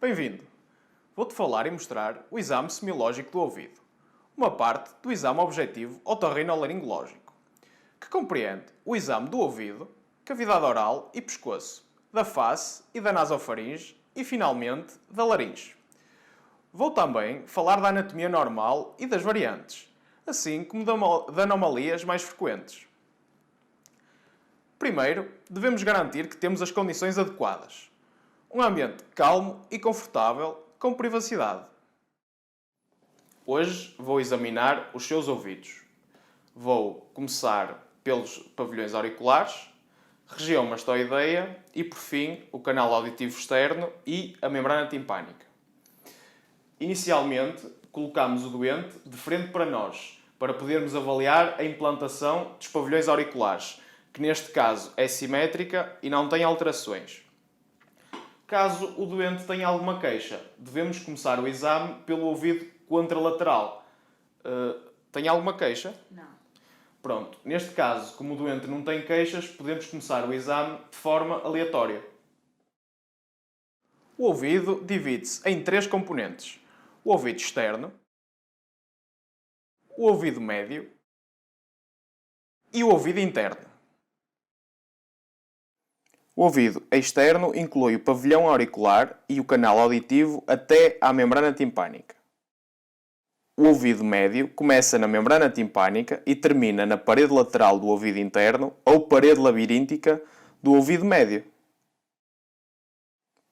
Bem-vindo! Vou-te falar e mostrar o exame semiológico do ouvido, uma parte do exame objetivo otorrinolaringológico, que compreende o exame do ouvido, cavidade oral e pescoço, da face e da nasofaringe e, finalmente, da laringe. Vou também falar da anatomia normal e das variantes, assim como de anomalias mais frequentes. Primeiro, devemos garantir que temos as condições adequadas. Um ambiente calmo e confortável, com privacidade. Hoje vou examinar os seus ouvidos. Vou começar pelos pavilhões auriculares, região mastoideia e, por fim, o canal auditivo externo e a membrana timpânica. Inicialmente, colocamos o doente de frente para nós, para podermos avaliar a implantação dos pavilhões auriculares, que neste caso é simétrica e não tem alterações. Caso o doente tenha alguma queixa, devemos começar o exame pelo ouvido contralateral. Tem alguma queixa? Não. Pronto. Neste caso, como o doente não tem queixas, podemos começar o exame de forma aleatória. O ouvido divide-se em três componentes: o ouvido externo, o ouvido médio e o ouvido interno. O ouvido externo inclui o pavilhão auricular e o canal auditivo até à membrana timpânica. O ouvido médio começa na membrana timpânica e termina na parede lateral do ouvido interno ou parede labiríntica do ouvido médio.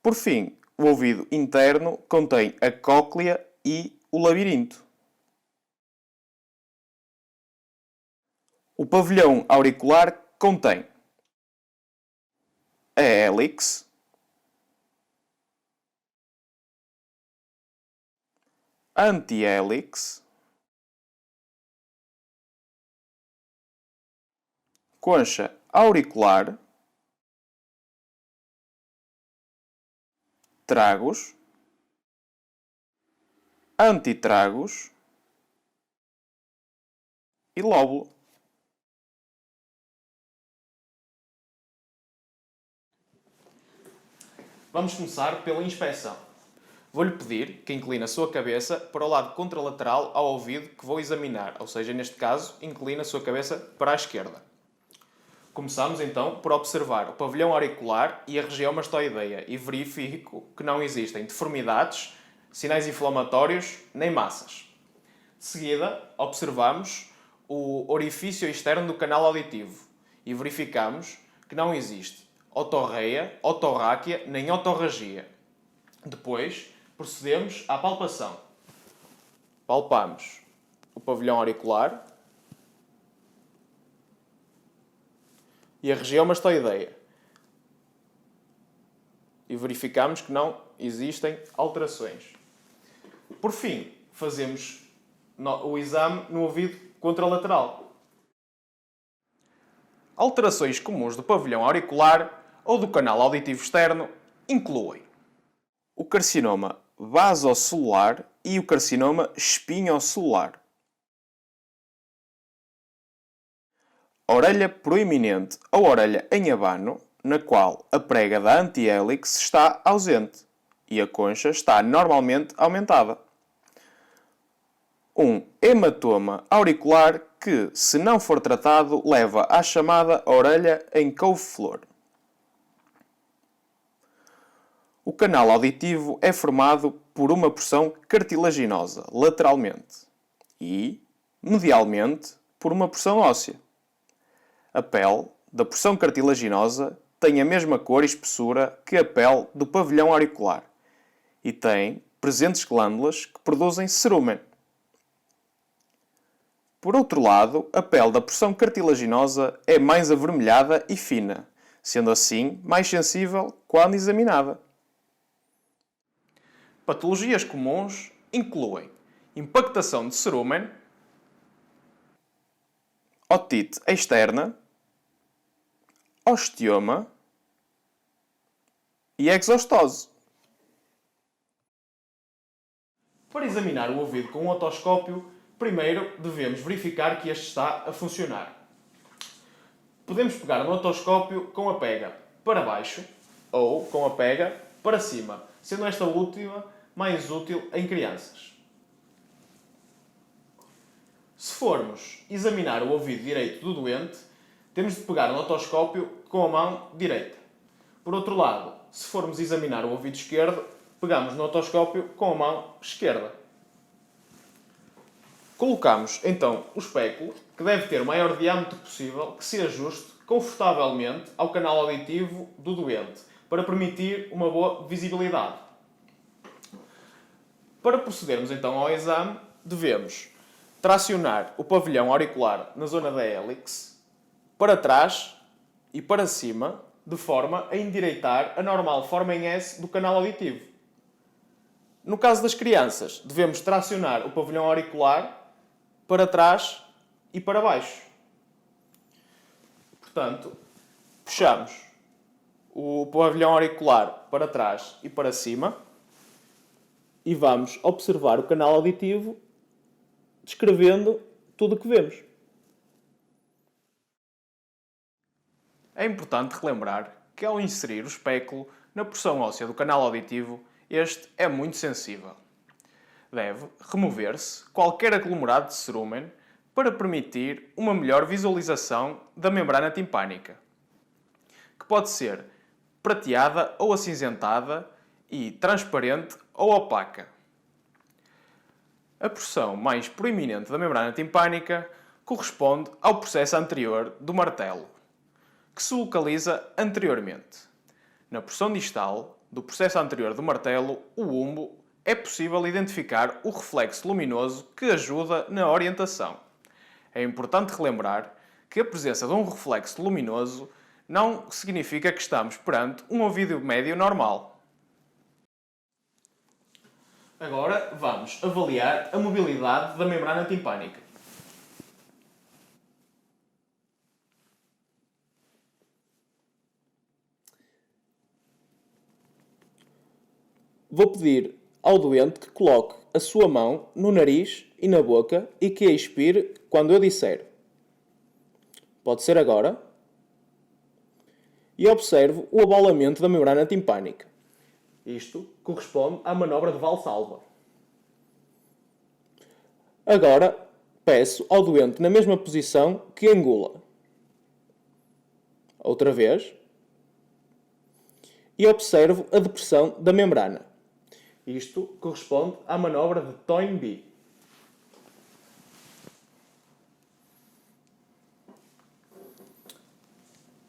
Por fim, o ouvido interno contém a cóclea e o labirinto. O pavilhão auricular contém a hélix, a antihélix, concha auricular, tragos, antitragos e lóbulo. Vamos começar pela inspeção. Vou-lhe pedir que incline a sua cabeça para o lado contralateral ao ouvido que vou examinar, ou seja, neste caso, incline a sua cabeça para a esquerda. Começamos então por observar o pavilhão auricular e a região mastoideia e verifico que não existem deformidades, sinais inflamatórios nem massas. De seguida, observamos o orifício externo do canal auditivo e verificamos que não existe otorreia, otorráquia nem otorragia. Depois, procedemos à palpação. Palpamos o pavilhão auricular e a região mastoideia e verificamos que não existem alterações. Por fim, fazemos o exame no ouvido contralateral. Alterações comuns do pavilhão auricular ou do canal auditivo externo incluem o carcinoma vasocelular e o carcinoma espinhocelular. Orelha proeminente ou orelha em abano, na qual a prega da antihélix está ausente e a concha está normalmente aumentada. Um hematoma auricular que, se não for tratado, leva à chamada orelha em couve-flor. O canal auditivo é formado por uma porção cartilaginosa lateralmente e, medialmente, por uma porção óssea. A pele da porção cartilaginosa tem a mesma cor e espessura que a pele do pavilhão auricular e tem presentes glândulas que produzem cerúmen. Por outro lado, a pele da porção cartilaginosa é mais avermelhada e fina, sendo assim mais sensível quando examinada. Patologias comuns incluem impactação de cerúmen, otite externa, osteoma e exostose. Para examinar o ouvido com um otoscópio, primeiro devemos verificar que este está a funcionar. Podemos pegar no otoscópio com a pega para baixo ou com a pega para cima, sendo esta última mais útil em crianças. Se formos examinar o ouvido direito do doente, temos de pegar no otoscópio com a mão direita. Por outro lado, se formos examinar o ouvido esquerdo, pegamos no otoscópio com a mão esquerda. Colocamos então o espéculo, que deve ter o maior diâmetro possível, que se ajuste confortavelmente ao canal auditivo do doente, para permitir uma boa visibilidade. Para procedermos então ao exame, devemos tracionar o pavilhão auricular na zona da hélix, para trás e para cima, de forma a endireitar a normal forma em S do canal auditivo. No caso das crianças, devemos tracionar o pavilhão auricular para trás e para baixo. Portanto, puxamos o pavilhão auricular para trás e para cima e vamos observar o canal auditivo descrevendo tudo o que vemos. É importante relembrar que ao inserir o espéculo na porção óssea do canal auditivo, este é muito sensível. Deve remover-se qualquer aglomerado de cerúmen para permitir uma melhor visualização da membrana timpânica, que pode ser prateada ou acinzentada e transparente ou opaca. A porção mais proeminente da membrana timpânica corresponde ao processo anterior do martelo, que se localiza anteriormente. Na porção distal do processo anterior do martelo, o umbo, é possível identificar o reflexo luminoso que ajuda na orientação. É importante relembrar que a presença de um reflexo luminoso não significa que estamos perante um ouvido médio normal. Agora vamos avaliar a mobilidade da membrana timpânica. Vou pedir ao doente que coloque a sua mão no nariz e na boca e que a expire quando eu disser. Pode ser agora. E observo o abalamento da membrana timpânica. Isto corresponde à manobra de Valsalva. Agora peço ao doente na mesma posição que engula. Outra vez. E observo a depressão da membrana. Isto corresponde à manobra de Toynbee.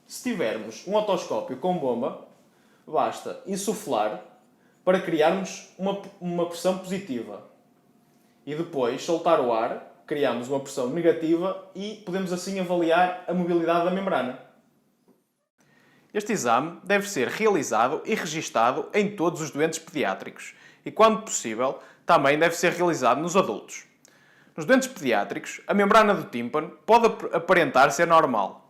Se tivermos um otoscópio com bomba, basta insuflar para criarmos uma pressão positiva. E depois soltar o ar, criamos uma pressão negativa e podemos assim avaliar a mobilidade da membrana. Este exame deve ser realizado e registado em todos os doentes pediátricos e, quando possível, também deve ser realizado nos adultos. Nos doentes pediátricos, a membrana do tímpano pode aparentar ser normal,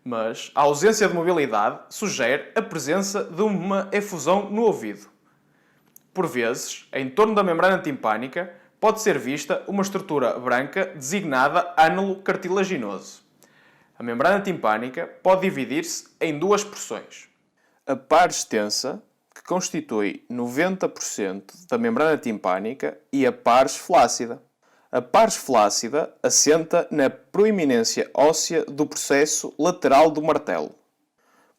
mas a ausência de mobilidade sugere a presença de uma efusão no ouvido. Por vezes, em torno da membrana timpânica, pode ser vista uma estrutura branca designada ânalo cartilaginoso. A membrana timpânica pode dividir-se em duas porções. A par extensa, que constitui 90% da membrana timpânica, e a pars flácida. A pars flácida assenta na proeminência óssea do processo lateral do martelo.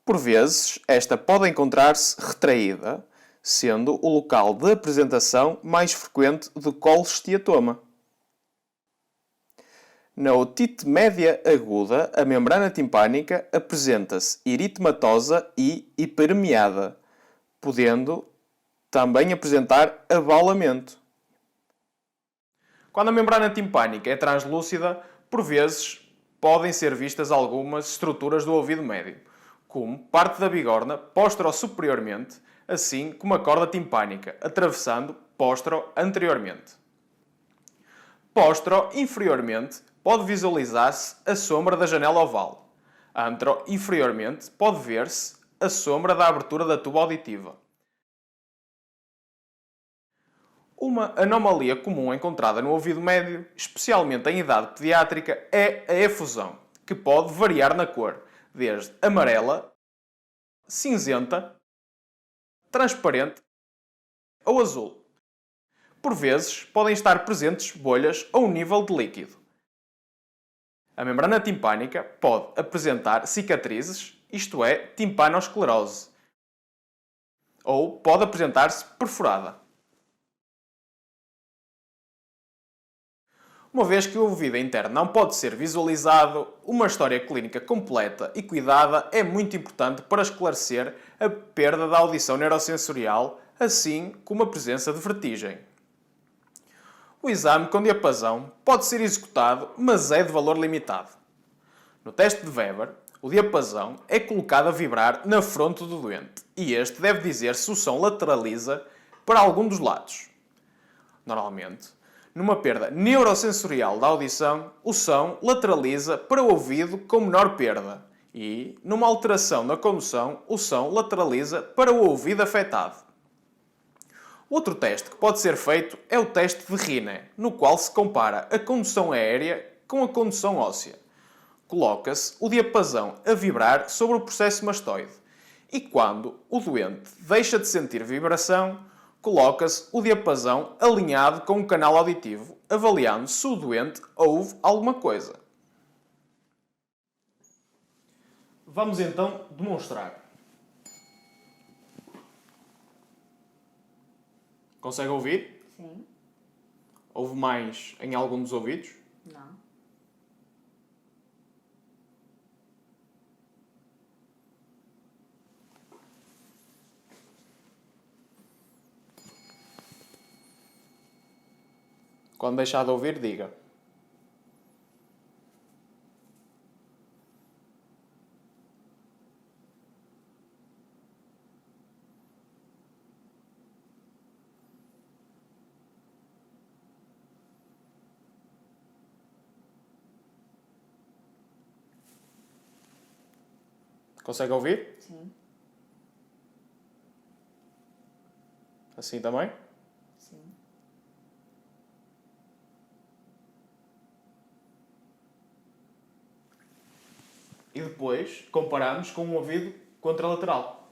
Por vezes, esta pode encontrar-se retraída, sendo o local de apresentação mais frequente do colesteatoma. Na otite média aguda, a membrana timpânica apresenta-se eritematosa e hipermeada, podendo também apresentar abalamento. Quando a membrana timpânica é translúcida, por vezes podem ser vistas algumas estruturas do ouvido médio, como parte da bigorna postero-superiormente, assim como a corda timpânica, atravessando postero-anteriormente. Postero-inferiormente, pode visualizar-se a sombra da janela oval. Antero-inferiormente, pode ver-se a sombra da abertura da tuba auditiva. Uma anomalia comum encontrada no ouvido médio, especialmente em idade pediátrica, é a efusão, que pode variar na cor, desde amarela, cinzenta, transparente ou azul. Por vezes, podem estar presentes bolhas ou um nível de líquido. A membrana timpânica pode apresentar cicatrizes, isto é, timpanosclerose, ou pode apresentar-se perfurada. Uma vez que o ouvido interno não pode ser visualizado, uma história clínica completa e cuidada é muito importante para esclarecer a perda da audição neurosensorial, assim como a presença de vertigem. O exame com diapasão pode ser executado, mas é de valor limitado. No teste de Weber, o diapasão é colocado a vibrar na fronte do doente e este deve dizer se o som lateraliza para algum dos lados. Normalmente, numa perda neurosensorial da audição, o som lateraliza para o ouvido com menor perda e, numa alteração na condução, o som lateraliza para o ouvido afetado. Outro teste que pode ser feito é o teste de Rinne, no qual se compara a condução aérea com a condução óssea. Coloca-se o diapasão a vibrar sobre o processo mastoide e quando o doente deixa de sentir vibração, coloca-se o diapasão alinhado com o canal auditivo, avaliando se o doente ouve alguma coisa. Vamos então demonstrar. Consegue ouvir? Sim. Ouve mais em algum dos ouvidos? Não. Quando deixar de ouvir, diga. Consegue ouvir? Sim. Assim também? Sim. E depois comparamos com um ouvido contralateral.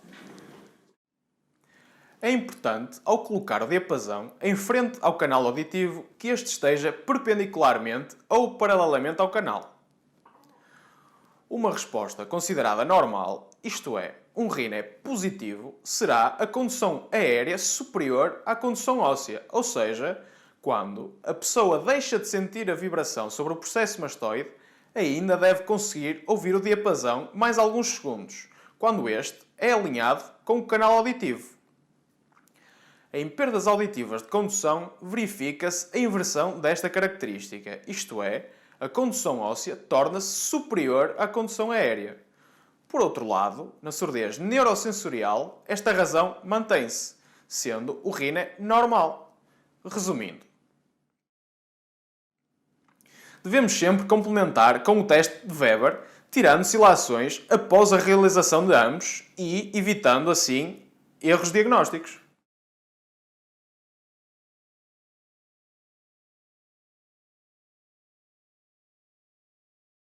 É importante, ao colocar o diapasão em frente ao canal auditivo, que este esteja perpendicularmente ou paralelamente ao canal. Uma resposta considerada normal, isto é, um Rinne positivo, será a condução aérea superior à condução óssea, ou seja, quando a pessoa deixa de sentir a vibração sobre o processo mastoide, ainda deve conseguir ouvir o diapasão mais alguns segundos, quando este é alinhado com o canal auditivo. Em perdas auditivas de condução, verifica-se a inversão desta característica, isto é, a condução óssea torna-se superior à condução aérea. Por outro lado, na surdez neurosensorial, esta razão mantém-se, sendo o Rinne normal. Resumindo, devemos sempre complementar com o teste de Weber, tirando-se ilações após a realização de ambos e evitando, assim, erros diagnósticos.